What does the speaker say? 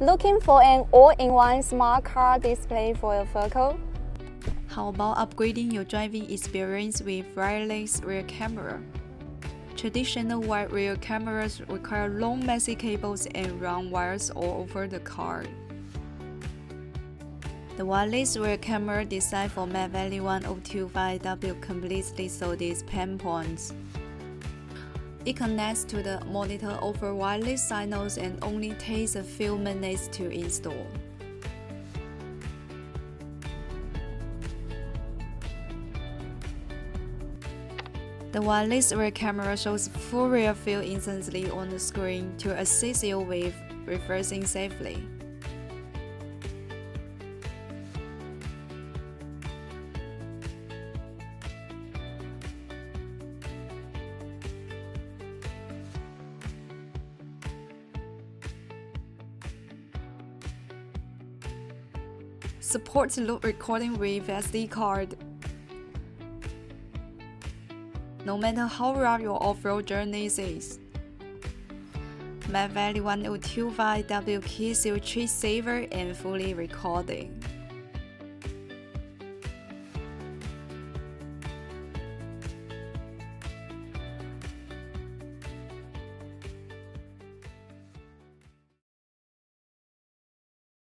Looking for an all-in-one smart car display for your vehicle? How about upgrading your driving experience with wireless rear camera? Traditional wide rear cameras require long messy cables and run wires all over the car. The wireless rear camera designed for McVaLLeY 1025W completely solves these pain points. It connects to the monitor over wireless signals and only takes a few minutes to install. The wireless rear camera shows full rear view instantly on the screen to assist you with reversing safely. Supports loop recording with SD card. No matter how rough your off-road journey is, McVaLLeY 1025W keeps you trip saver and fully recording.